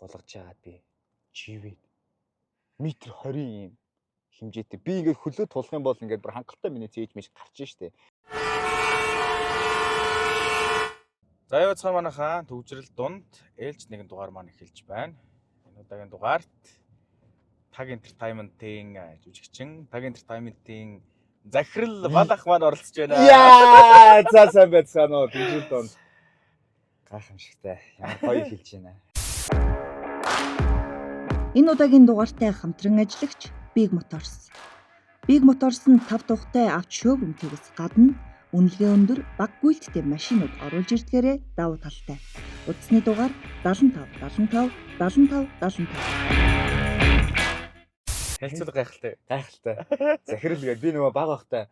тулгаж яагаад би живээд метр 20 юм хэмжээтэй. Би ингээд хөлөө тулах юм бол ингээд бүр хангалттай миний цээж мэж гарч штэ. За яа цаа манайхаа төвжрэл дунд ээлж нэгэн дугаар маань эхэлж байна. Энэ удаагийн дугаарт Tag Entertainment-ийн жүжигчин, Tag Entertainment-ийн захирал Балах маань оролцож байна. Яа, за сайн байцгаана уу төвжрэл дунд. Гайхамшигтай. Ямар гоё эхэлж байна. Энэ удаагийн дугаартай хамтран ажиллагч Big Motors. Big Motors нь 5 тухтай авч шоурумтээс гадна үнэлгээ өндөр баг гүйлттэй машинууд оруулж ирдгээрээ давуу талтай. Утасны дугаар 75 75 75 75. Хэлцэл гайхалтай. Захирал гээд би нөгөө баг байхтай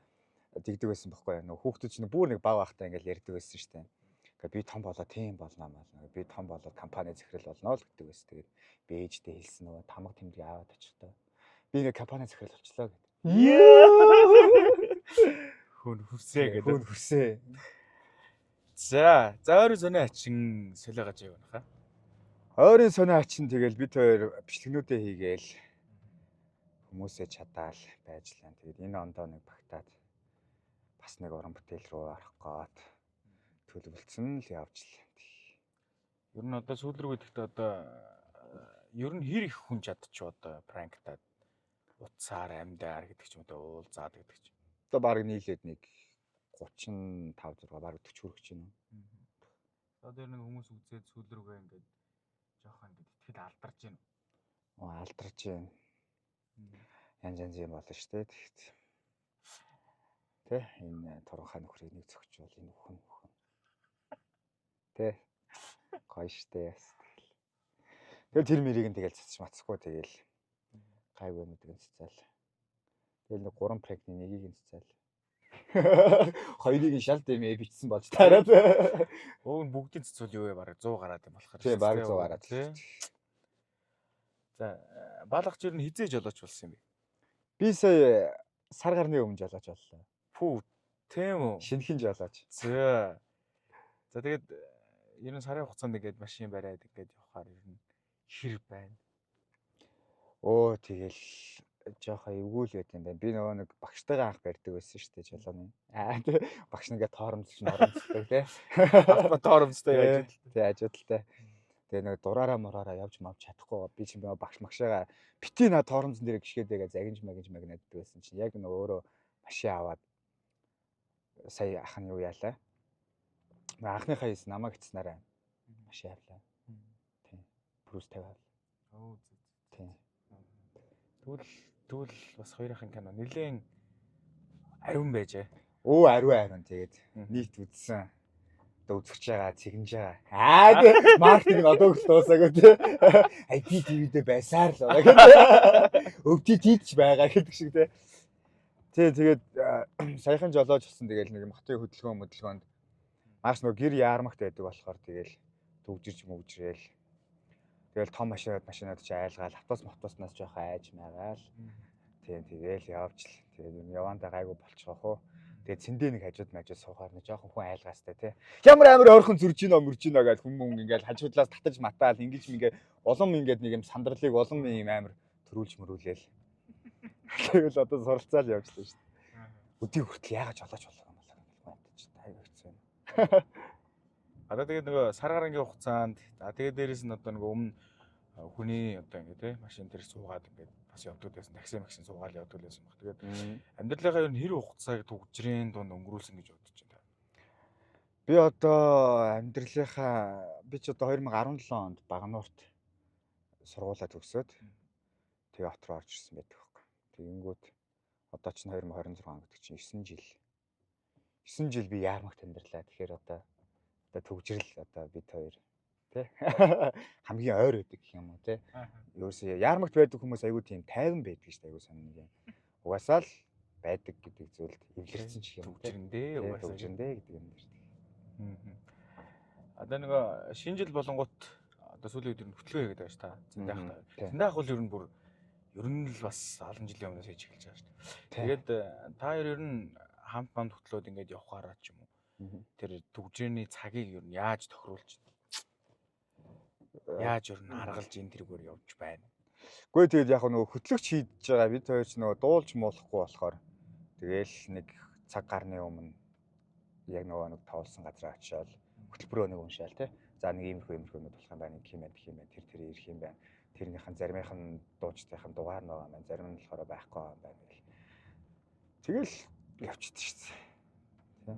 тэгдэг байсан байхгүй юу? Нөгөө хүүхдүүд чинь бүр нэг баг байхтай ингээл ярьдаг байсан шүү дээ. Ингээ би том болоо тийм болно маа. Би том болоод компани захирал болно л гэдэг байсан. Тэгээд би ээжтэй хэлсэн нөгөө тамга тэмдэг аваад очихдоо. Би ингээ компани захирал болчлоо гэдэг. Хүн хүрсээ гэдэг. Хүн хүрсээ. За ойрын сони ачин солиогож явна хаа. Ойрын сони ачин тэгэл бид хоёр бичлэгнүүдээ хийгээл хүмүүсээ чадаал байж лээ. Тэгээд энэ ондоо нэг багтаад бас нэг уран бүтээл рүү орох гээд төлөвлөсөн л явж лээ. Ер нь одоо сүүл рүү гэдэгтээ одоо ер нь хэр их хүн чадчих одоо пранктаад утсаар амьдаар гэдэг ч юм уу уул заад гэдэг ч. Одоо баг нийлээд нэг 35 6 баг 40 хүрэх гэж байна. Одоо ер нь хүмүүс үзээд сүүл рүүгээ ингээд жоохон ингээд итгэл алдарч байна. Алдарч байна. Янз юм болно шүү дээ. Тэ энэ туранхай нөхрийг нэг зөгчвол энэ хүн. Тэ гоё штэ. Тэгэл тэр мэрийг нь тэгэл цацж мацхгүй тэгэл гайгүй нүдгэн цацаал. Тэгэл нэг 3 проектны нэгийг нь цацаал. Хоёрыг нь шалт эмээ бичсэн болж таараад. Өө бүгдийн цэцүүл юу вэ бараг 100 гараад юм болохоор. Тийм бараг 100 гараад. За Балах ч ер нь хизээж жолооч болсон юм бэ? Би сая сар гарны өмнө жолооч боллоо. Фүү тийм үү? Шинэхэн жолооч. За тэгээд ер нь сарын хугацаанд ингээд машин бариад ингээд явахаар ер нь хэр байна. Оо тэгэл жоохон эвгүй л байт юм байна. Би нөгөө нэг багштайгаа анх барьдаг байсан шүү дээ жолооны. Тэг багш нэгээ тоормлж норомжтой тий. Автомат тоормжтой яаж тий ажилттай. Тэгээ нэг дураараа мораараа явж мавч чадахгүй би чинь багш магшаага бити наа тоормзон дээр гიშгээдээгээ загинж магнаддаг байсан чинь яг нөгөө өөрөө машин аваад сая ах нь юу яалаа. Анхныхаа хийс намайг гитснараа машин авлаа. Тий. Плюс 50 авлаа. Оо тий. Тэгвэл бас хоёрын кино нэлээд ариун байжээ. Оо ариун тэгээд нийт үзсэн. Одоо үзэж байгаа, цэгнэж байгаа. Тэг маркетинг нь одоо л дуусаагүй тий. IP TV-дээ байсаар л байгаа гэдэг. OTT-д ч байгаа гэдэг шиг тий. Тэгээд саяхан жолооч болсон тэгэл нэг хотын хөдөлгөөнд маш нөгөө гэр яармагт байдаг болохоор тэгэл төвжирч мөвжрээл. Тэгэл том машинууд ч айлгаал автобуснаас жоохон айж магаал. Тэгэл явж л. Тэгээд явандаа гайгүй болчихоо хөө. Тэгээд цэндээ нэг хажууд мажууд суухаар нэг жоохон хүн айлгаастай тий. Ямар ойрхон зурж гинөө мөрж гинөө гэж хүмүүс ингээл хажуудлаас татаж матаал ингэж ингээ улам ингээд нэг юм сандарлыг улам юм амар төрүүлж мөрүүлээл. Тэгэл одоо суралцаал явжлаа шүү дээ. Өдий хүртэл яагаад жолооч болоо юм бол гэж тайвагцсан. Одоо тэгээд нөгөө сар гарангийн хугацаанд тэгээд дээрэс нь одоо нөгөө өмнө хүний одоо ингээ тий машин дээр суугаад ингээ бас явдаг байсан такси машин суугаад явдаг байсан баг. Тэгээд амьдралынхаа ер нь хэр хугацааг төгжрийн дунд өнгөрүүлсэн гэж бодож байна. Би одоо амьдралынхаа би ч одоо 2017 онд Багнуурт сургуулаа төгсөөд тэгээ хот руу орж ирсэн байдаг байхгүй. Тэгэнгүүт одоо ч 2026 гэдэг чинь 9 жил. 9 жил би яармагт амьдралаа. Тэгэхээр одоо төгжрэл одоо бид хоёр тий хамгийн ойр байдаг гэх юм уу тий. Ерөөсөө яармагт байдаг хүмүүс айгүй тийм тайван байдаг шүү дээ айгүй сонь юм. Угаасаа л байдаг гэдэг зүйлд эвлэрсэн ч юм уу төгжрэндээ төгжрэндээ гэдэг юм шүү дээ. Одоо нөгөө шинэ жил болонгууд одоо сүүлийн үед нь хөтлөө хийгээд байгаа ш та. Зиндаах бол ер нь бүр ер нь л бас олон жилийн өмнөөс хийж эхэлж байгаа ш. Тэгээд та хоёр ер нь хамт банд хөтлөөд ингээд явахаараа ч юм уу. Тэр төгжрээний цагийг ер нь яаж тохируулж байна? Яаж юу харгалж энэ тэргээр явж байна. Гэхдээ тэгээд яг нөгөө хөтлөгч хийж байгаа бид хоёр ч нөгөө дуулж муулахгүй болохоор тэгээл нэг цаг гарны өмнө яг нөгөө нэг тоолсон газар очиод хөтөлбөрөө нэг уншаал тий. За нэг иймэрхүү юм болох юм байна, гэх юм байна, тэр ирэх юм байна. Тэрнийхэн заримынх нь дуучдынх нь дугаар байгаа юм байна. Зарим нь болохоор байхгүй юм байна гэл. Тэгэл явчихдаг шүү дээ. Тий.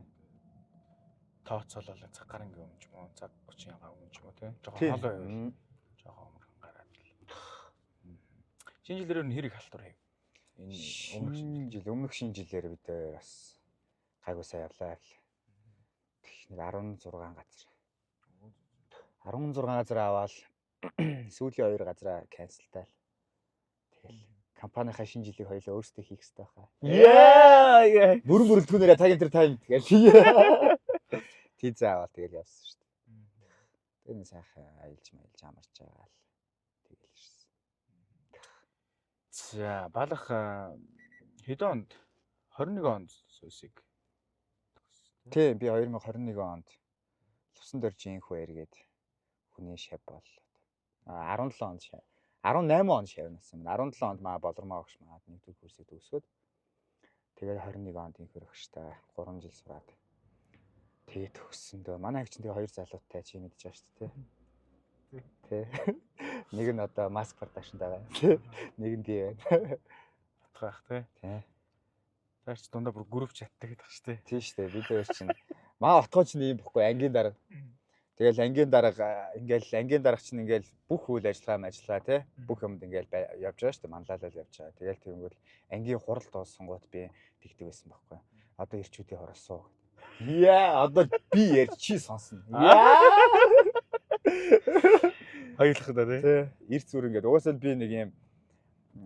Тооцоолол цаг гарангийн өмнө ч юм уу, цаг 30-ийн өмнө ч юм уу тий. Жохон хоолой байвал жохон өнгөрөн гараад л. Шинэ жилээр нь хэрэг халтур хийв. Энэ өмнөх шинэ жилээр бид бас гайгүй сайн явлаа. Нэг 16 газар. 16 газар аваад сүүлийн 2 газараа канселтаал. Тэгэл компанийнхаа шинэ жилийг хоёулаа өөрсдөө хийх хэрэгтэй байна. Яа. Бүрэн бүрэлдэхүүнээрээ тагийн тэр тайм тэгэл. Тийз аваад тэгэл явсан шүү дээ. Тэр нэг сайхан аялж амарч байгаа л тэгэл ирсэн. За балах хэдэн онд 21 онд сүүсийг. Тийм би 2021 онд Лувсан дөржинхүү эргээд хүний шав бол 17 онд шав. 18 онд шавнасан. 17 онд маа болормоо өгш маад нэгдүгээр курсыг төгсгөөд тэгээд 21 онд инхээр өгштэй 3 жил сураад тэгээд төгссөн дөө. Манай их чинь тэгээ 2 залуутай чи мэдж байгаа шүү дээ. Тэ. Нэг нь одоо маск продакшнд байгаа. Нэг нь би байна. Батгах тий. Тэ. Таарч дундаа бүр групп чаттай гэдэг шүү дээ. Тийм шүү дээ. Бид хоёр чинь маа отгоо чинь ийм бохгүй ангийн дарга. Тэгэл ангийн дарга ангийн дарга чинь ингээл бүх үйл ажиллагаа тий. Бүх юмд ингээл явж байгаа шүү дээ. Манлайлал явж байгаа. Тэгэл тэгвэл ангийн хурал дууссангууд би тэгдэг байсан байхгүй. Одоо ирчүүдийн хоросоо. Яа, одоо би ярьж чи сонсно. Яа. Хоёулах да тий. Эрт зүр ингээд угаасаа би нэг юм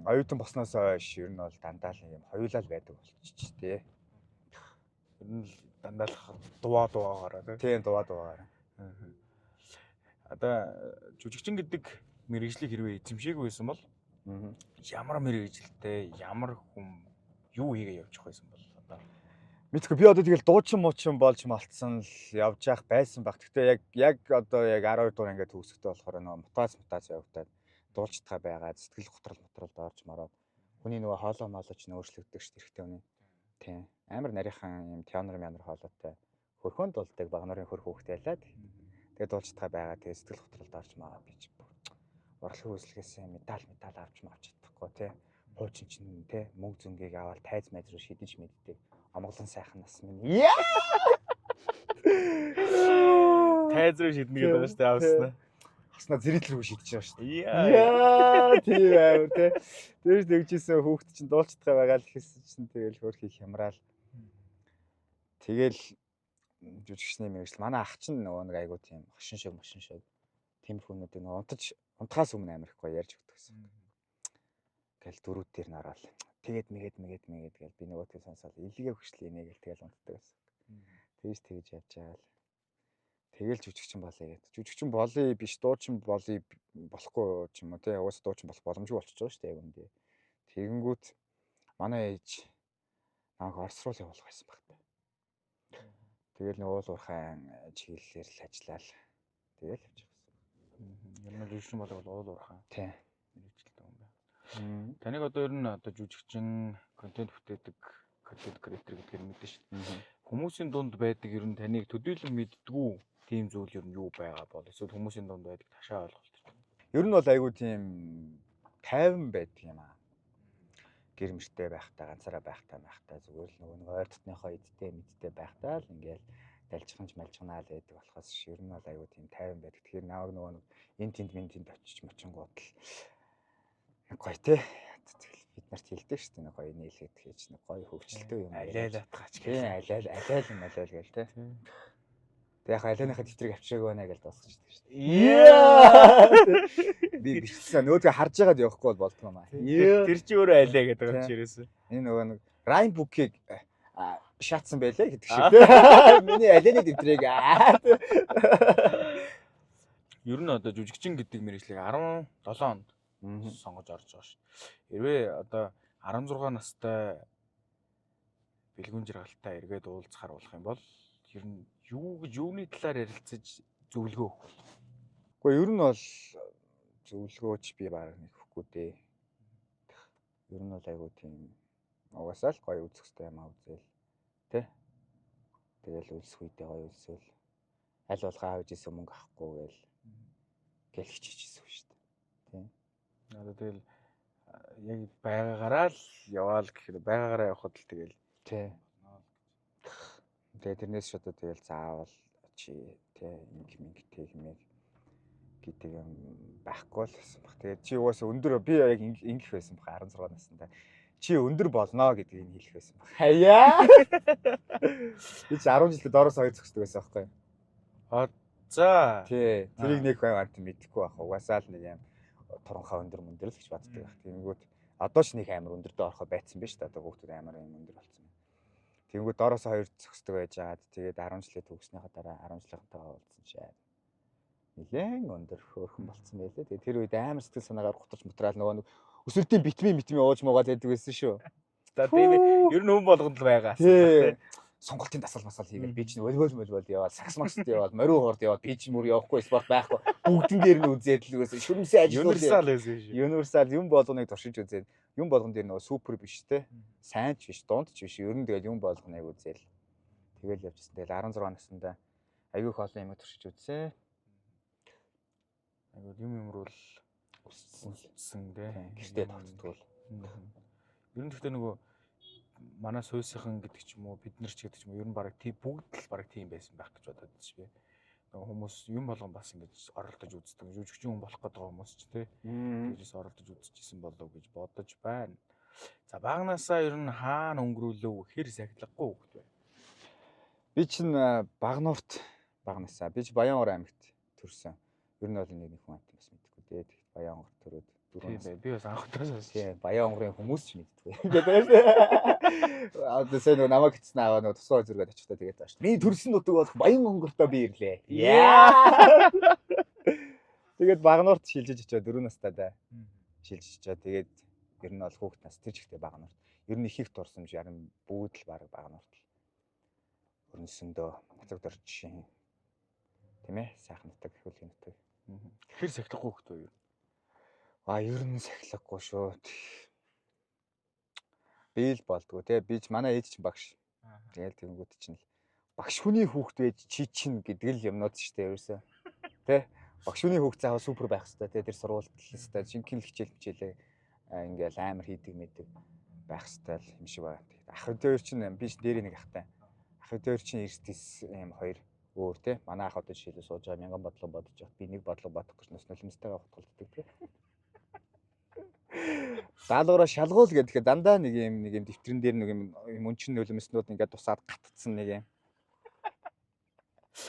оюутан босноос хойш ер нь бол дандаа л юм хоёулаа л байдаг болчих тий. Ер нь дандаа л дуугаараа тий. Тийм дуугаараа. Одоо жүжигчин гэдэг мэргэжлийг хэрвээ эзэмшээгүй байсан бол ямар мэргэжилтэй ямар хүн юу хийгээ явчих байсан бол одоо мэдгүй би одоо тэгэл дуучин муучин болж малцсан л явж явах байсан баг. Гэхдээ яг одоо яг 12 дугаар ингээд төгсөхдөө болохоор нөгөө мутац явагдаад дуулчтгаа байгаа сэтгэл готрол доорж мараад хүний нөгөө хоолой моолой ч өөрчлөгддөг шүү дээ хэрэгтэй үнэ. Тийм. Амар нарийнхан юм теонер хоолойтой хөрхөнд дулдаг баг нарын хөрх хөөхтэй ялаад. Тэгээд дуулчтгаа байгаа тэгээд сэтгэл готрол доорж мараад би ч урлагийн үзлэгээс медаль авч чадахгүй тий. Хуучин чинь тий мөнгө зөнгийг аваад тайз майз руу шидэж мэддэг. Амгалан сайхан нас минь. тайз руу шиднэ гэдэг байна шүү дээ авснаа. Хаснаа зэрэглэргүй шидэж байгаа шүү дээ. Яа. Тийм амар тий. Тэрс тэгжсэн хүүхд чинь дуулчтгаа байгаа л гэсэн чинь тэгэл хөрх их хямраал. Тэгэл жүжигчний мэргэжил манай ах чинь нөгөө нэг айгуу тийм машин шиг тиймэрхүүнүүд нэг унтахаас өмнө амар их гоё ярьж өгдөг гэсэн. Тэгэл дөрүүд дээр нараал. Тэгээд мэгээд гэл би нөгөөдгөө сонсоод илгээ хөшл инээ гэл тэгэл унтдаг гэсэн. Тэгж явж байгаа л. Тэгэл жүжигчин болъё гэдэг. Жүжигчин болъё биш дуучин болъё болохгүй ч юм уу тий. Уус дуучин болох боломжгүй болчихж байгаа шүү дээ яг үндэ. Тэгэнгүүт манай ээж намайг Орос руу явуулах байсан баг. Тэгэл нэг уул уурхайн чиглэлээр л ажиллаал. Тэгэл явж байгаа. Ер нь жүжигчин болоод уул уурхайн. Тий. Мэргэжилтэй юм байна. Таныг одоо ер нь одоо жүжигчин, контент бүтээдэг, контент креатор гэдгээр мэдэн шүү дээ. Хүмүүсийн дунд байдаг ер нь таныг төдийлөн мэддгүү тийм зүйл ер нь юу байгаа бол эсвэл хүмүүсийн дунд байдаг ташаа ойлголт. Ер нь бол айгүй тийм тайван байдаг юм аа. Гэрмэртэй байхтаа ганцаараа байхтаа зүгээр л нөгөө ойр дотныхоо эдтэй мэдтэй байхтаа л ингээл далжиханж малжихнаа л байдаг болохоос ер нь бол айгүй тийм тайван байдаг. Тэгэхээр нааг нөгөө энэ тэнд очиж мочингууд л гоё те. Бид нарт хэлдэг шүү дээ. Гоё нийлээд хийж нэг гоё хөвчлөлтөө юм. Алайлаатгаач гэх. Алайл гээл те. Тэг яг алайныхаа дэвтрийг авчираагүй байна гэж дуусчихдаг шүү дээ. Яа. Би бичсэн нөөдгөө харж байгаад явахгүй бол болдгоо маа. Тэр чи өөрөө алай гэдэг байгаа чи ерөөсөө. Энэ нөгөө нэг Ryan Book-ийг шаатсан байлаа гэдэг шиг те. Миний алайны дэвтрийг Ер нь одоо жүжигчин гэдэг мэргэжлийг 17 онд сонгож орж байгаа шүү. Хэрвээ одоо 16 настай бэлгүүн жаргалтай эргээд уулзахаар болох юм бол ер нь юу гэж юуны талаар ярилцаж зөвлөгөө өгөх вэ? Гэхдээ ер нь бол зөвлөгөөч би баг нэг хөхгүй дээ. Ер нь бол айгуу тийм угаасаа л гоё үзэх хэрэгтэй юм аа үзэл. Тэ? Тэгэл үлсэх үедээ гоё үлсэл. Аль болох аавж исэн мөнгө авахгүй гэл хичээжсэн шүү дээ. Тийм. Одоо тэгэл яг байгаагаараа л яваал гэхээр байгаагаараа явхад л тэгэл Тий. Тэгээ тэрнээс ч одоо тэгэл заавал чи тий минг тэгмэг гэдэг юм байхгүй л байсан баг. Тэгээд чи угаасаа өндөр би яг ингэх байсан баг 16 наснда. Чи өндөр болно гэдгийг хэлэх байсан баг. Хаяа. Би чи 10 жилдээ доороос хоёр зөксдөг байсан байхгүй. За Тий. Тэрийг нэг бай амт мэдэхгүй байх. Угаасаа л нэг юм туранхаа өндөр мөндөр л гэж боддог байх. Тэнгүүд одоо ч нэг амар өндөртөө орохоо байцсан биз дээ. Одоо хүүхдүүд амар юм өндөр болсон. Тэнгүүд доороос хоёр зөксдөг байжгаад тэгээд 10 жилээ төгснөхийн дараа 10 жилийнхантайгаа уулзсан чи нилээн өндөр хөөрхөн болцсон байлээ. Тэгээд тэр үед амар сэтгэл санаагаар гутарч мутраал нөгөө өсөлтийн битмийн ууж муугаад байдаг байсан шүү. за тийм ер нь хүн болгонд л байгаа. Тий. Сонголтын дасгал масал хийгээл би чинь волейбол яваад сакс максд яваад морин хоорд яваад би чинь мөр явахгүй спорт байхгүй бүгдэн дээр нь үзээд л үгээс шүрмсээ Universal байсан шүү. Universal юм болгоныг туршиж үзээд юм болгон дээр нөгөө супер биш те сайн ч биш дунд ч биш ер нь тэгэл юм болгоныг үзээл тэгэл явжсэн. Тэгэл 16 наснда аягүй их олон юм туршиж үзсэн. Айгуу юм руу л өссөн дээ. Гэртээ тогтдгол. Ер нь гэхдээ нөгөө манай суйсхан гэдэг ч юм уу бид нар ч гэдэг ч юм уу ер нь баг тийм бүгд л баг тийм байсан байх гэж бодоод байна шүү би. Нөгөө хүмүүс юм болгон бас ингэж оролдож үздэг. Жүжигчин хүн болох гэдэг хүмүүс ч тийм. Тэгээс оролдож үзчихсэн болов гэж бодож байна. За багнаасаа ер нь хаана өнгөрүүлв хэр сахилгагүй хөвгт бай. Би чинь Багнуурт багнасаа. Би ч Баянгор аймагт төрсөн. Ер нь бол нэг хүн амт бас мэдгүй дээ. Тэгэхэд Баянгор төрөөд Тийм би бас анхудаас сонссон. Тийм Баянгорын хүмүүс ч мэддэггүй. Ингээд байна. Одоо сайн намайг гитсэн аваа нөгөө тусгай зүргээд очихдаа тэгээд зааш. Миний төрсөн нутаг болох Баян онгортой би ирлээ. Яа. Тэгээд Багнуурт шилжиж очиод 4 настайдаа шилжиж очиод тэгээд ер нь бол хүүхд нас тэр жигтэй Багнуурт. Ер нь их их дурсамж ярин бүгд л баг Багнуурт л. Өрнөсөндөө нутаг дорчшин. Тийм ээ сайхан нутаг хөлгийн нутаг. Хэр сахилгагүй хөвгт бай. Ер нь сахилгагүй шүү. Би л болдгоо те. Би ч манай ээж чинь багш. Тэгэл тэгэнгүүт чинь л багш хүний хүүхд байж чи чинь гэдэг л юмнууд шүү дээ ерөөсөө. Тэ? Багш хүний хүүхд заавал супер байх хэрэгтэй те. Тэр сургуульд л хэвээр шинхэн хичээлээ ингээл амар хийдэг мэдэг байх хэрэгтэй л юм шиг байна. Ах өдөр чинь би ч дээрээ нэг ахтай. Ах өдөр чинь эрсдэс юм хоёр өөр те. Манай ах одоо жишээлбэл сууж байгаа мянган бодлого бодож явах. Би нэг бодлого бодох гэж нас нулимстайгаа хутгалддаг те. Даалгавраа шалгуул гэдэг дандаа нэг юм дэвтрэн дээр нэг юм өнчин нулимснууд ингээд тусаад гатцсан нэг юм.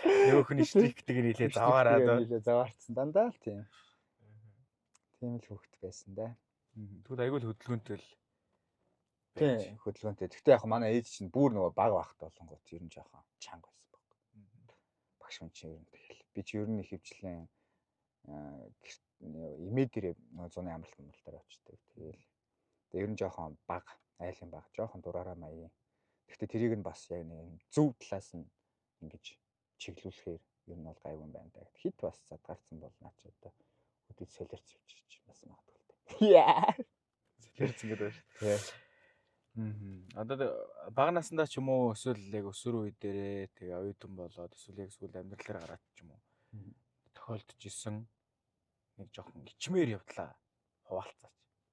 Нөгөөх нь штрикдэг нэлээ заваараад заваарцсан дандаа л тийм. Тийм л хөвгт байсан да. Тэгвэл айгүй л хөдөлгөөнтэй л. Тийм хөдөлгөөнтэй. Гэхдээ яг манай ээж чинь бүр нөгөө баг багт болонгууд ер нь жоохон чанга байсан баг. Багш хүн чинь ер нь тэгэл. Би чи ер нь их хөвчлэн имээ дээр зуны амралт мөрөлтөөр очдөг. Тэгэл ер нь жоохон баг, айлын баг, жоохон дураараа маяг. Гэхдээ тэрийг нь бас яг нэг зөв талаас нь ингэж чиглүүлэхээр ер нь бол гайгүй юм байна да. Хит бас задгарцсан бол наач одоо өдөд солирч явчих бас магадгүй. Яа. Солирч ингэдэг байна шүү. Одоо бага наснда ч юм уу эсвэл яг өсвөр үе дээрээ тэгээ оюутан болоод эсвэл яг сүүл амьдралаар гараад ч юм уу тохиолдож исэн нэг жоохон ичмээр явдлаа хуваалцаач.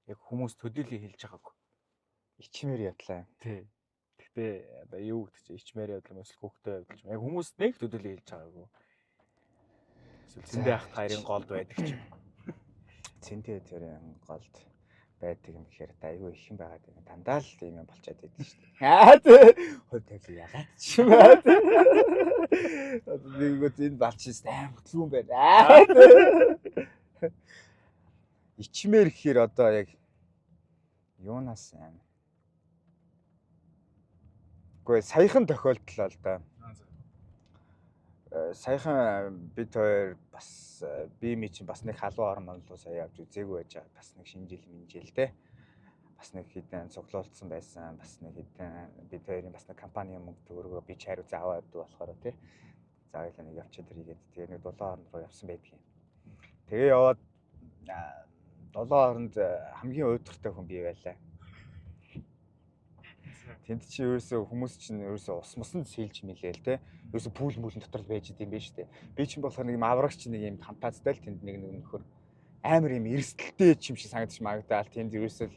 Яг хүмүүс төдийлөө хэлж байгаагүй. Ичмээр явдлаа. Тий. Гэхдээ одоо юу гэдэг чи ичмээр явдал юм эсвэл хүүхдээ явдал юм. Яг хүмүүс нэг төдийлөө хэлж байгаагүй. Эсвэл зэндээ ах хоёрын голд байдаг ч юм. Зэндээ тэрийн голд байдаг юм гэхээр айгүй их юм байгаад байна. Дандаа л юм болчиход байдаг шүү дээ. Хөл тавьлаа ягаад ч юм аа. Нэггүй энэ балчис аим хөтлөн байна. Ичмээр гэхээр одоо яг юунаас аим. Гэхдээ саяхан тохиолдол л да. Саяхан бид хоёр бас би ми чинь бас нэг халуун орон руу сая явж үзээгүй байж байгаа. Бас нэг шинжил минжил те. Бас нэг хэдэн цуглуулсан байсан. Бас нэг хэдэн бид хоёрын бас нэг компани мөнгө төгрөгөө би чариу заавал авдаг болохоор те. Заавал нэг явчихад ирээд тэгээ нэг дулаан орон руу явсан байдаг юм. Тэгээ яваад 7 хооронд хамгийн уйдгартай хүн бий байлаа. Тэнд чи ерөөсөө хүмүүс чинь ерөөсөө ус мусанд сэлж мэлээл те. Ерөөсөө пүүл мүлэн дотор л байж идэм биш үү. Би чинь болохоор нэг юм аврагч нэг юм хамтаацтай л тэнд нэг нөхөр амар юм эрсдэлтэй юм шиг санагдчих магадгүй. Тэнд ерөөсөө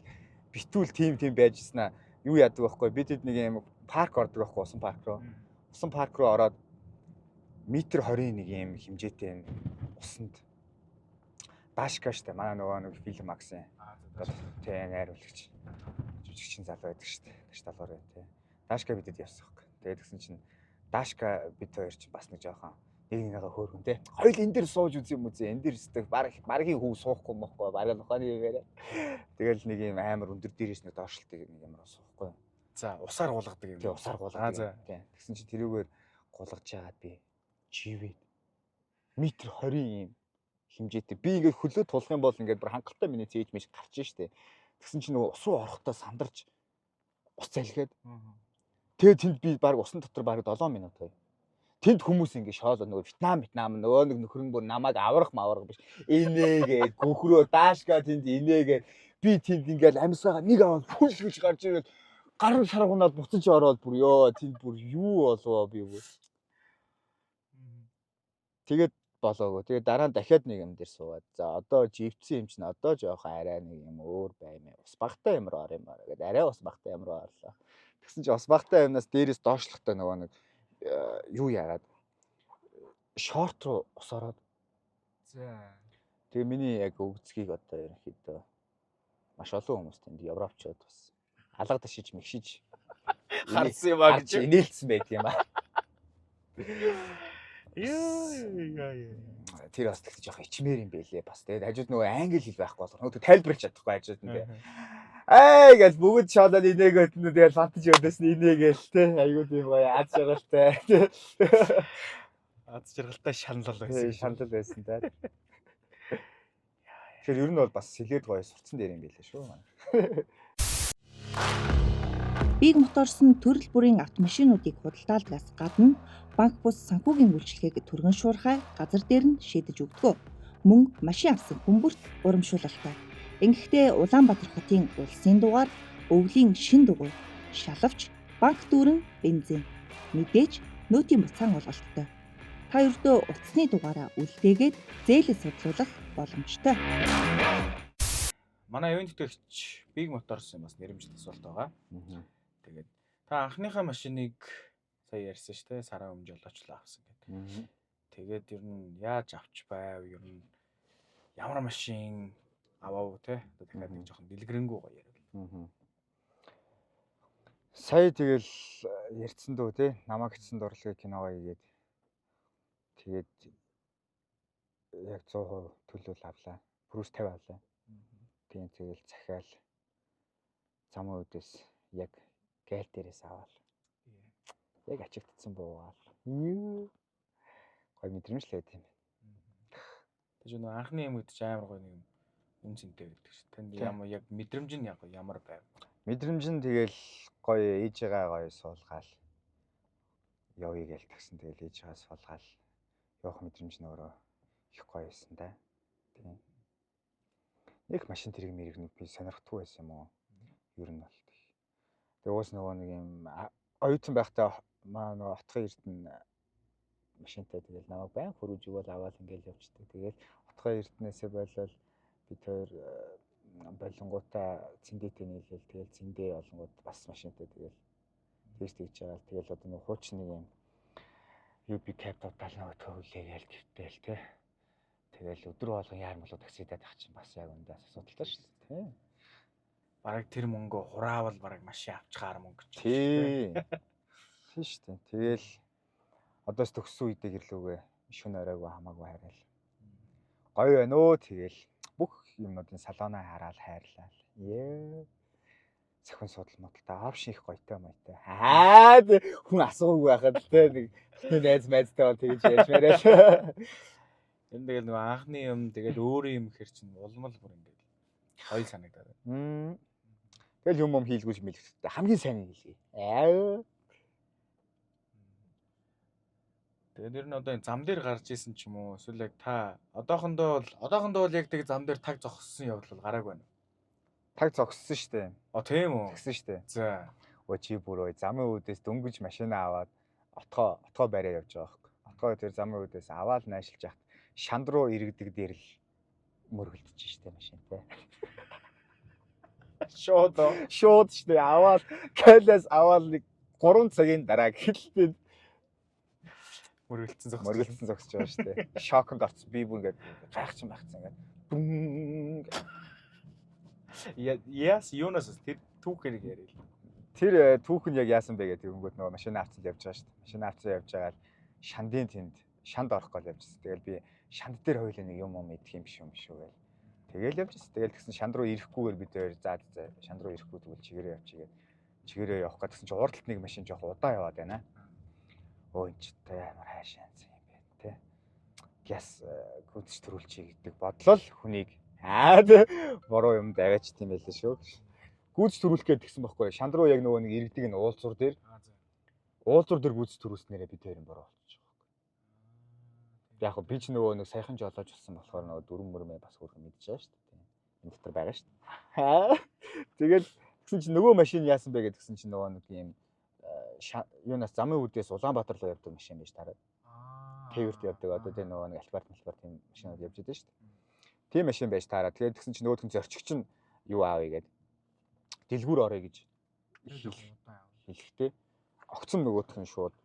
битүүл тим байжснаа юу яадаг байхгүй. Бид хэд нэг юм парк ордог байхгүй усан парк руу. Усан парк руу ороод метр 20 нэг юм хэмжээтэй усанд Дашка штэ манай нөгөө нэг фильм магсан. Тэ найруулагч. Жүжигчин залуу байдаг штэ. Тэгш талаар бай тэ. Дашка бидэд явсан хөөх. Тэгээд тэгсэн чинь Дашка бид хоёр чинь бас нэг жоохон нэг нэгээ хөөргөн тэ. Хоёул энэ дээр сууж үз юм үзээ. Энэ дээр өстө баргийн хүү суухгүй мохгүй. Бараг нохооны юмээрээ. Тэгэл нэг юм амар өндөр дээрээс нэг доошлтыг нэг ямар суухгүй. За усаар гулгадаг юм. Тэ усаар гулгадаг. Тэ. Тэгсэн чинь тэрүүгээр гулгаж яагаад би живэд метр 20 юм хэмжээтэй. Би ингээд хөлөө тулах юм бол ингээд бүр хангалттай миний цээж мэж гарч штэ. Тэгсэн чинь нөгөө ус руу орохдоо сандарч ус залхиад. Тэгээд тэнд би баг усан дотор баг 7 минут бай. Тэнд хүмүүс ингээд шоолоо нөгөө Вьетнам нөгөө нэг нөхрөн бүр намайг аврах биш. Инээгээд гөхрөө Дашка тэнд инээгээд би тэнд ингээд амьсгаа нэг аваад хүлгэж гарч ирээд гар шаргунаад буцаж ороод бүр ёо тэнд бүр юу болов би бүр. Тэгээд болоогүй. Тэгээ дараа нь дахиад нэг юм дээр суугаад. За одоо живцсэн юм чинь одоо жоохон арай нэг юм өөр баймаа. Ус багтай юм руу ор юм аа гэдэг. Арай ус багтай юм руу орлоо. Тэгсэн чинь ус багтай юмнаас дээрээс доошлохтой нөгөө нэг юу яагаад шорт руу ус ороод. За. Тэгээ миний яг өгцгийг одоо ерөнхийдөө маш олон хүмүүс тэнд европчууд бас алга ташиж мэгшиж Харсан юм аа гэж инээлсэн байт юм аа. Яа. Тэр бас тэгж яах ичмээр юм байлээ бас тэгээд хажууд нөгөө англи хэл байхгүй болохоор нөгөө тайлбарлаж чадахгүй хажууд нь тий. Аа гэж бүгд шалаад инээгээд нь тэгээд фантаж өдөөс нь инээгээл тий. Айгуу тийм гоё аз жаргалтай тий. Аз жаргалтай шанал байсан. Шанал байсан тий. Тэгэхээр ер нь бол бас сэлээд гоё сурцсан дээр юм байлээ шүү. Big Motors нь төрөл бүрийн автомашинуудыг худалдаалдагаас гадна банк бус санхүүгийн үйлчилгээг түргэн шуурхай газар дээр нь шийдэж өгдөг. Мөн машин авсан хүмүүст урамшуулалтай. Ингэхдээ Улаанбаатар хотын улсын дугаар, өвлийн шин дугуй, шалавч, банк дүүрэн, бензин. Мэдээж нөөтийн буцаан олголттой. Та ердөө утасны дугаараа үлдээгээд зээлээ судлуулах боломжтой. Манай юунд итгэгч Big Motors юм бас нэрмжит асуулт байгаа. Тэгээд та анхныхаа машиныг сая ярьсан шүү дээ. Сараа өмнө жолоочлоо авсан гэдэг. Тэгээд ер нь яаж авч байв? Ер нь ямар машин авав те? Одоо дахиад нэг жоохон дэлгэрэнгүй гоё яриа. Сая тэгэл ярьсан дөө те. Намайг гिचсэн дурлалыг киногоо хийгээд тэгээд яг 100% төлөөл авлаа. Бүрс 50 авлаа. Тийм тэгэл захиал замын үдээс яг гайл дээрээс аваад яг ачигдсан буугаал. Юу гой мэдрэмж л байт юм. Тэгэж нөө анхны юм гэдэг чинь амар гоё нэг үн цэнтэй байдаг ш. Танд ямар яг мэдрэмж нь ямар байв? Мэдрэмж нь тэгэл гоё ээжээгээ гоё суулгаал. Явъя гээл тагсан тэгэл ээжээгээ суулгаал. Явах мэдрэмж нь өөрөө их гоё байсан да. Тийм. Их машин тэрэг мэрэгнүүд би сонирхдаггүй байсан юм уу? Ер нь бол. Тэгээ уус нөгөө нэг юм оюутан байхдаа маа нөгөө отгын эрдэнэ машинтай тэгэл намайг байн хөрөж өгөөл аваад ингээл явчихдаг. Тэгэл отгын эрдэнээсээ болол бид хоёр болонгуудаа цэндээтэй нийлээл тэгэл цэндээ олонгууд бас машинтай тэгэл тэгж байгаа. Тэгэл одоо нөгөө хуучин нэг юм UB Cap тотал нөгөө төвлөгээл твтэл тэ. Тэгэл өдөр болгон яармлуу таксидаад ах чинь бас яг өндөө асуудалтай шүү дээ тий. Бараг тэр мөнгө хураавал бараг машин авчихаар мөнгө ч тий. Тийм шүү дээ. Тэгэл одоос төгссөн үедээ гэрлүүгээ шүн оройгоо хамаагүй хайраал. Гоё байна өө тэгэл бүх юмнуудын салоноо хараад хайрлаа. Ее. Зөвхөн судал модалтай опшн их гоётой маятай. Хүн асуугүй байхад те нэг найз майзтай бол тэгж яаж мээрээ. Энэ тэгэл нөгөө анхны юм тэгэл өөрөө юм хэр чинь улмал бүр ингээд гоё санагдаад байна. Тэгэл юм хийлгүй юм хэлэхдээ хамгийн сайн нь хийлээ. Тэгээд ер нь одоо энэ зам дээр гарч исэн ч юм уу эсвэл яг та одоохондоо бол яг тэг зам дээр таг зогссон явдал бол гараагүй байна. Таг зогссон штэ. Тийм үү. Тэгсэн штэ. За. Өө чи бүр ой замын үүдээс дөнгөж машина аваад отгоо бариа явж байгаа байхгүй. Отгоо тэр замын үүдээс аваад найшилж яхад шанд руу иргэдэг дээр л мөргөлдөж штэ машин те. Шууд штэ аваад кайлаас аваад нэг 3 цагийн дараа гэлтэй Мөргөлдсөн зогсож байгаа штэ. Шоконд орсон би бүр ингээд гайхсан байхсан ингээд. Дүн. Яс юунаас тэр түүхээр яриа л. Тэр түүхэн яг яасан бэ гэдэг тэгэнгүүт нөгөө машина авцсан явж байгаа штэ. Машина авцсан явж байгаа л шандын тэнд шанд орох гол явжсэн. Тэгэл би шанд дээр хоёлаа нэг юм идэх юм шүү гээл. Тэгэл явжсэн. Тэгэл тэгсэн шанд руу ирэхгүйгээр бид хоёр заа шанд руу ирэхгүй тэгвэл чигээрээ явчихгээд чигээрээ явах гэсэн чинь урдталт нэг машин жоох удаа яваад байна. Өө энэ ч та ямар хайшаан юм бэ те. Гяс гүдч төрүүлчихье гэдэг бодлол хүнийг буруу юм даваач тийм байлээ шүү. Гүйц төрүүлэх гээд тэгсэн байхгүй. Шанд руу яг нөгөө нэг иргэдэг нь уулзуур дээр. Уулзуур дээр гүйц төрүүлснээрээ бид хоёрын буруу болчих واخхой. Яг би ч нөгөө нэг саяхан жолоож болсон болохоор нөгөө дөрөв мөрмөө бас хөрх мэдчихэж байгаа шүү дээ. Энэ дотор байгаа шүү дээ. Тэгэл тэгсэн чинь нөгөө машин яасан бэ гэдгсэн чинь нөгөө нэг юм юунаас замын үүдээс Улаанбаатар руу явдаг машин байж таараа. Тэвэрт явдаг одоо тийм нөгөө нэг альбарт тийм машинууд явж байдаг шүү дээ. Тийм машин байж таараа. Тэгээд тэгсэн чинь нөгөөх нь зорчигч нь юу аавэ гэдэг. Дэлгүүр орё гэж хэлэхдээ огцон нөгөөх нь шууд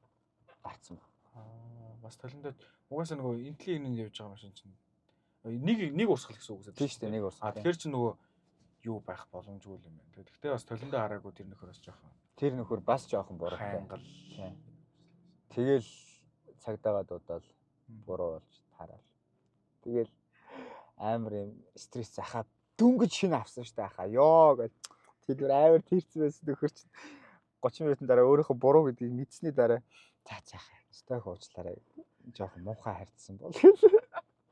гарцсан байна. Бас талентад угаасаа нөгөө интлийн явж байгаа машин чинь нэг урсгал гэсэн үг үсэ. Тийм шүү дээ, нэг урсгал. Тэгэхээр чи нөгөө юу байх боломжгүй юм байна. Гэхдээ бас талентаа хараагүй тэр нөхөр бас жоохон. Тэр нөхөр бас жоохон буруутай. Тэгэл цагдаагаа дуудаад буруу болж таарал. Тэгэл амар юм стресс захаа дөнгөж шинэ авсан штэ хаа. Ёо гэж тэр амар тэрцсэн байсан нөхөр чинь 30 минутын дараа өөрийнхөө буруу гэдгийг мэдсэний дараа цаахаа. Стойх уучлаарай. Жоохон муухай харьцсан бол.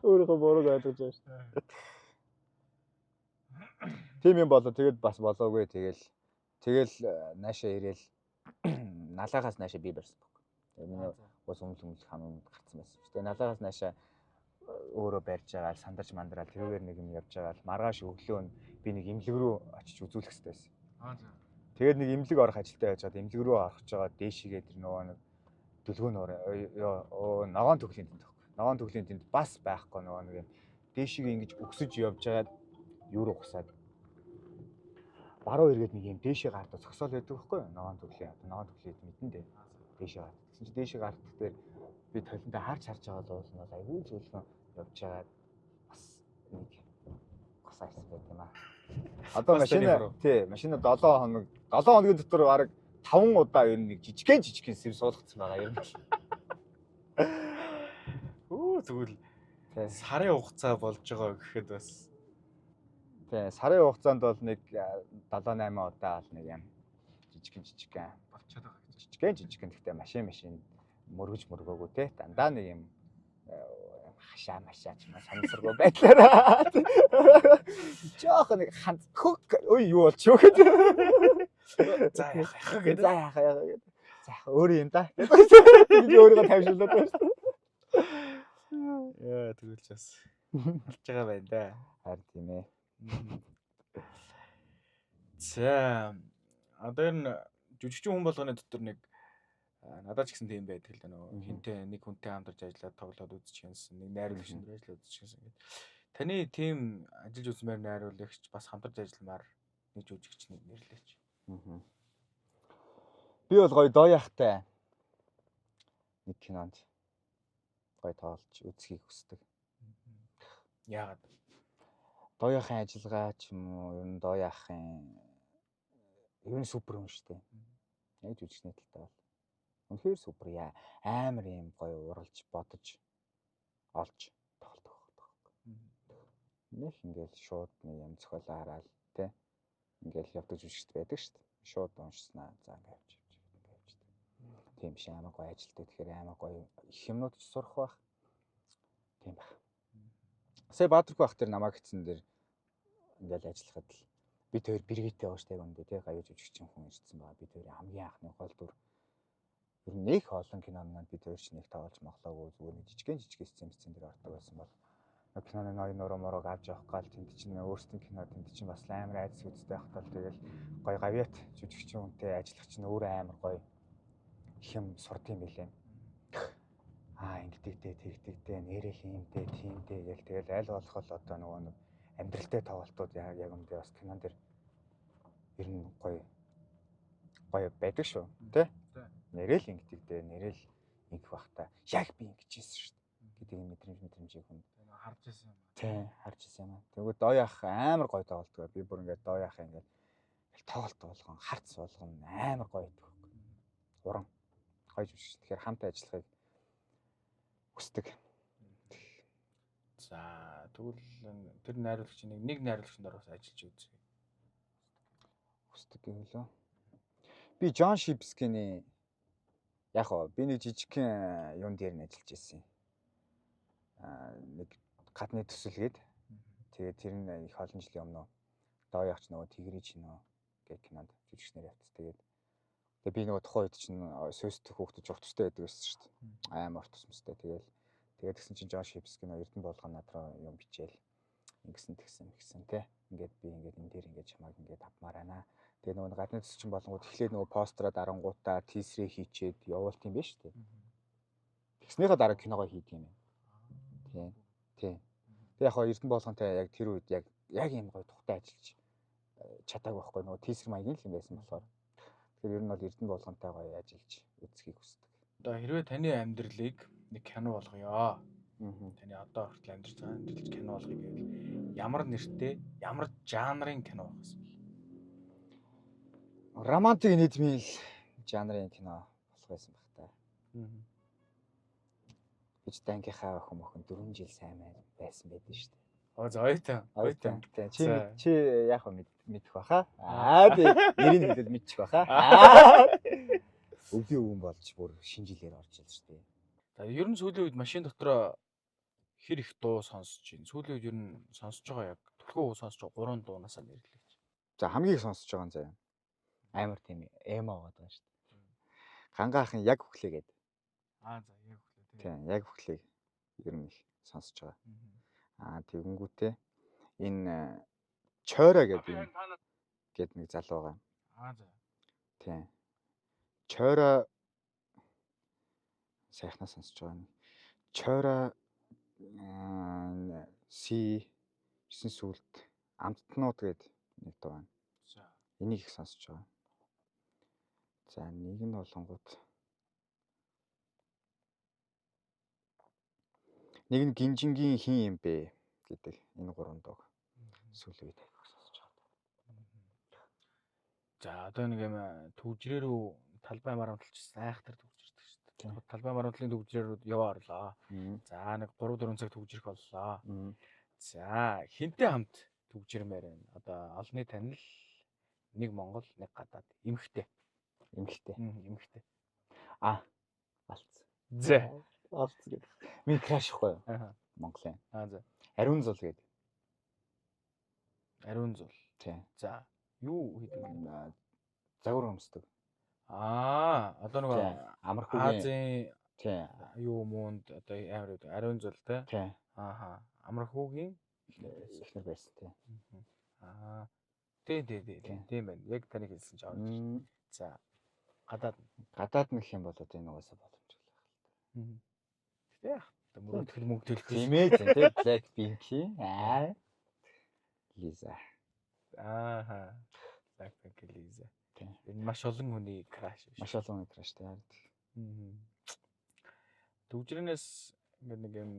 Өөрийнхөө бурууг ойлгож байгаа штэ. Тийм юм болоо тэгэл бас болоогүй тэгэл наашаа ирээл налаагаас наашаа би барьсан баг. Миний ус өмлөмөл хам гарцсан байсан. Тэгээ налаагаас наашаа өөрөө барьж байгаа сандарч мандраал тэрүүгээр нэг юм явж байгаа л маргааш өглөө нь би нэг имлэг рүү очиж үзүүлэх хэрэгтэй байсан. Тэгээд нэг имлэг орох ажилтаа байж байгаа имлэг рүү орох гэж байгаа дээшигээ тэр нөгөө нэг дүлгөө ногоон төглийн тэнд байхгүй. Ногоон төглийн тэнд бас байхгүй нөгөө нэг юм дээшигээ ингэж өксөж явж байгаа юу руу гусаад баруун эргээд нэг юм дээшээ гардаа зогсоол байдаг байхгүй юу? Ногоон төглийн мэдэн дээ. Дээшээ гарт. Тэгсэн чинь дээшээ гартах дээр би толиндоо харж байгаа л уулнаас айгүй зөвлөн явж байгаа бас нэг гасаасан байт юм аа. Одоо машина 7 хоногийн дотор бараг 5 удаа ер нь нэг жижигхэн сэв суулгацсан байгаа ер нь. Тэгвэл сарын хугацаа болж байгаа гэхэд бас сарын хугацаанд бол нэг 7-8 удаа бол нэг юм жижигхэн болчиход байгаа. Жижигхэн гэхдээ машин мөргөөгүй те дандаа нэг юм хашаа ч юм санасргүй байдлаараа жоох нэг ханц хөх ой юу болчих вэ гэдэг. За яах гэдэг. За өөр юм да. Тэгж өөрийгөө тавьшуулдаг байна шүү дээ. Яа тэгвэл ч бас болж байгаа байна да. Харин тийм ээ. За одоо энэ жүжигчин хүн болгоны дотор нэг надад ч гэсэн тийм байдаг л да нөгөө хинтээ нэг хүнтэй хамтарч ажиллаад тоглоод үзчихсэн нэг найруулагч нар ажиллаад үзчихсэн гэдэг. Таны тийм ажиллаж үзмээр найруулагч бас хамтарч ажилламаар нэг жүжигч нэг нэрлээч. Би бол гоё доояхтай нэг кинонд гоё тоолж үзхийг хүсдэг. Яагаад? Доояхын ажиллагаа ч юм уу ер нь доояхын ер нь супер юм шүү дээ. Яг жүжигчний талтай бол үнэхээр супер яа амар юм гоё уралж бодож олж тоглох байхгүй. Нэг ингээл шууд нэг юм зохиолоо хараад те ингээл явдаг жүжигчд байдаг шүү дээ. Шууд уншснаа за ингээд явж. Тийм биш амар гоё ажилтдаг тэгэхээр амар гоё их юмнууд ч сурах байх. Тийм байх. Сая Баатаргүй ах тэр намайг гэсэн дээр ингээл ажиллахад л бид хоёр бэргээтэй байгаа штэ гүндээ тий гаюуж жүжигчин хүн ирсэн байгаа. Бид хоёрын хамгийн анхны гол дүр Ер нь их олон кинонууд бид хоёр ч нэг тоглож моглоогүй зүгээр нэг жижиг сцен дээр ордог байсан бол киноны ноён нуруу авч явах гал тэнд чинь өөрсдийн кино тэнд чинь бас амар айдас үзтэй хатал тэгэл гоё гавьяат жүжигчин хүнтэй ажиллах чинь өөрөө амар гоё юм сурдсан билээ. Ингэдэг тэгдэг нэрээ хиймтэй тиймтэй яг тэгэл аль болох бол одоо нөгөө нэг амьдралтай тоглолтууд яг юмдээ бас кинон дээр ер нь гоё байдаг шүү тий. Нэрэл ингэдэг нэрэл ингэх бах та яг би ингэжсэн шүү дээ гэдэг мэдрэмжийг хүн харж ирсэн юм. тий харж ирсэн юм. Тэгвэл доо яах амар гоё тоглолтгоо би бүр ингээд доо яах ингээд тоглолт болгон харц болгон амар гоё байдаг. Уран гоё жүжигч. Тэгэхээр хамт ажиллахыг хүсдэг. За тэгвэл тэр найруулагч нэг найруулагчдаар бас ажиллаж үзье. Хүсдэг гэвэл би Джон Шипскиний яг оо би нэг жижигхэн юун дээр нь ажиллаж ирсэн. Нэг гадны төсөлгээд тэгээд тэр нь их олон жилийн өмнө доо явч нөгөө Тэгрий чинөө гэх кинонд жүжигчнэр явц. Тэгээд би нөгөө тухайн үед чинь сөйсдөх хүүхдэж уртстай байдаг байсан шүү дээ. Амар уртсмстай. Тэгээд тэгсэн чинь Джон Шипскин Эрдэнэ болгоо над руу юм бичээл ингэсэн те. Ингээд би ингээд энэ дээр ингээд чамайг ингээд авмаар байна. Тэгээ нөгөө гадны төсөлчин болонгууд эхлээд нөгөө постероо дарангуудаа тийсрээ хийчээд явуулт юм байна шүү дээ. Тэгснийхаа дараа киногоо хийдэг юм. Тий. Тэгээ яг Эрдэнэ болгонтой яг тэр үед яг юм гоё тухтай ажиллаж чадаагүй байхгүй нөгөө тийсэр маягийн л юм байсан болохоор. Тэгэхээр ер нь бол Эрдэнэ болгонтой гоё ажиллаж үзхийг хүсдэг. Одоо хэрвээ таны амьдралыг нэг кино болгоё. Таны одоо хүртэл амьдарч байгаа амьдралд кино болгоё гэвэл ямар нэртэй, ямар жанрын кино байх вэ? Романтик нийтмийн жанрын кино болох байсан байх та. Гэж дангийнхаа хүмүүс 4 жил сайн байсан байдэн шүү дээ. За ойтон. Чи яг мэдэх баха. Би нэрийг хэлээд мэдчих баха. Өвлийн өвөн болж бүр шинэ жилээр орж ирсэн шүү дээ. За ер нь сүүлийн үед машин дотроо хэр их дуу сонсож байна. Сүүлийн үед ер нь сонсож байгаа яг төлхөө сонсож байгаа 3 дуунаас нэрлэеч. За хамгийн их сонсож байгаа нь заяа. Амар тийм эмо байгаа шүү дээ. Гангаахын яг хөглөөгээд. За яг хөглөө. Тийм яг хөглөөг ер нь их сонсож байгаа. Тэгэнгүүтээ энэ Чойра гэдэг нэг залуу байгаа. За. Тийм. Чойра сайхнаа сонсож байгаа нь. Чойра C 9 сүлд амттнууд гэдэг нэг дуу байна. За. Энийг их сонсож байгаа. За нэг нь болонгууд нэг нь Гинжингийн хин юм бэ гэдэг энэ 3 дуу сүүлийн үед их сонсож байгаа. За одоо нэг юм төвжрээ рүү талбай марамталч сайхтар төвжирдэг шүү дээ. Талбай марамтлын төвжрээ рүү яваа орлоо. За нэг 3-4 цаг төвжирэх боллоо. За хинтээ хамт төвжирмээр байна. Одоо олонний танил нэг Монгол, нэг гадаад эмхтэй. Алц. За. Алц гэдэг. Миний краш ихгүй юу? Монголын. За. Ариун зул гэдэг. Ариун зул. Тийм. За. Юу хийдэг вэ? Загвар өмсдөг. Одоо нөгөө амархуугийн Азийн тийм. Юу муунд одоо амар үү? Ариун зул те. Тийм. Амархуугийн ихнэр байсан тийм. Тийм байна. Яг таны хэлсэн ч аваад. За. Гадаад нэг юм бол одоо энэ угаасаа боломжтой байх л та. Яг мөрөдхөл мөнгө төлөх тийм ээ тийм Blackpink Лиза. Blackpink Лиза. Энэ маш олон хүний краш биш. Маш олон хүний краш тийм. Төвжрэнээс ингээд нэг юм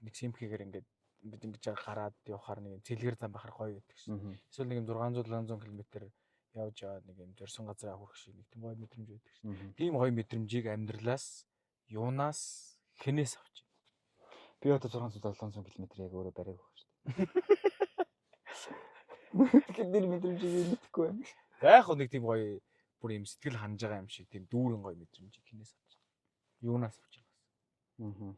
нэг симпхигээр ингээд ингэж гараад явахаар нэг цэлгэр зам бахар гоё гэдэг шин. Эсвэл нэг юм 600-700 км явж яваад нэг юм зорсон газараа хүрэх шиг нэг тийм гоё мэдрэмж байдаг шин. Тийм гоё мэдрэмжийг амьдралаас юунаас хэнээс авч байна? Би одоо 600-700 км яг өөрөө барайг байх шүү дээ. Гэтэл мэдрэмжийг мэдэхгүй байна. Яг нэг тийм гоё бүр юм сэтгэл ханаж байгаа юм шиг тийм дүүрэн гоё мэдрэмжийг хэнээс авч байна? Юунаас авч байна?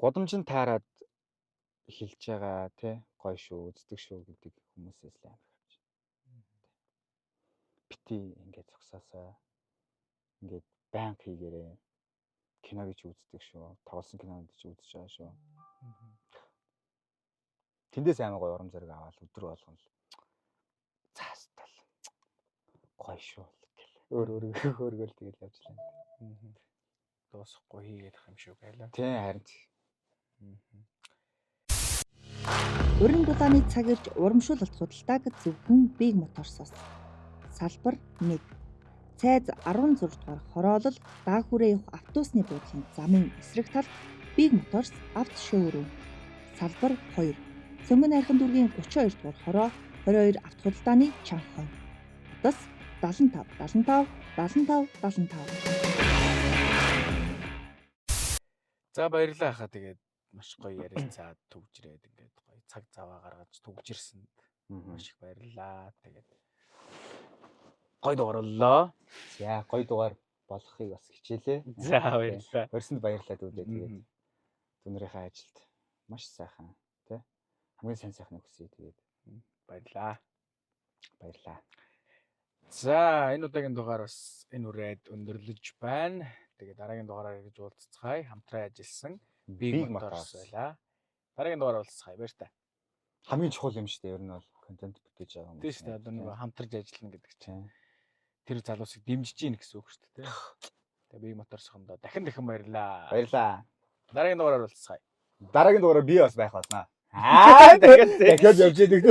Годомжин таарад эхэлж байгаа тий гоё шүү үздэг шүү гэдэг хүмүүсээс л амар харж байна. бити ингээд зогсоосоо ингээд банк хийгээрээ кино гэж үздэг шүү. Тоглосон кинонууд ч үзэж байгаа шүү. Тэндээс амар гоё урам зориг аваад өдөр болгоно л цаастал гоё шүү гэл. Өөрөөр тэгэл явж лээ. Дуусахгүй хийгээд ах юм шүү гэлээ. Тий харин. Уран дулааны цаг ирж урамшуулалт худалдааг зөвхөн Big Motors-оос. Салбар 1. Цайз 16 дугаар хороолол даахүрээ явах автобусны буудлын замын эсрэг талд Big Motors авто шоурум. Салбар 2. Цөмгөн хайрхан дүүргийн 32 дугаар хороо 22 авто худалдааны чанга. Утас 75 75 75 75. За баярлалаа хаа тэгээд маш гоё ярилцаад төгжрээд ингээд гоё цаг цаваа гаргаж төгжирсэнд маш их баярлалаа. Тэгээд гоё дугаар боллоо. За гоё дугаар болохыг бас хичээлээ. За баярлалаа. Өрсөнд баярлалаа дүүлээ. Тэгээд түнрийнхээ ажилд маш сайхан тий хамгийн сайн хүсье. Тэгээд Баярлалаа. баярлалаа. За энэ удаагийн дугаар бас энэ үрээд өндөрлөж байна. Тэгээд дараагийн дугаараар ирж уулзцгаая. Хамтран ажилласан Big Motors байлаа. Дараагийн дугаар уулзцгаая. Баяр та. Хамгийн чухал юм шүү дээ. Ер нь бол контент бүтээж байгаа юм. Тийм шүү дээ. Одоо нөгөө хамтарч ажиллана гэдэг чинь чинь. тэр залуусыг дэмжиж гин гэсэн үг шүү дээ. Тэгээ Big Motors-хондоо дахин баярлалаа. Баярлалаа. Дараагийн дугаараар уулзцгаая. Дараагийн дугаараар би бас байх болно. Дахиад явж яадаг.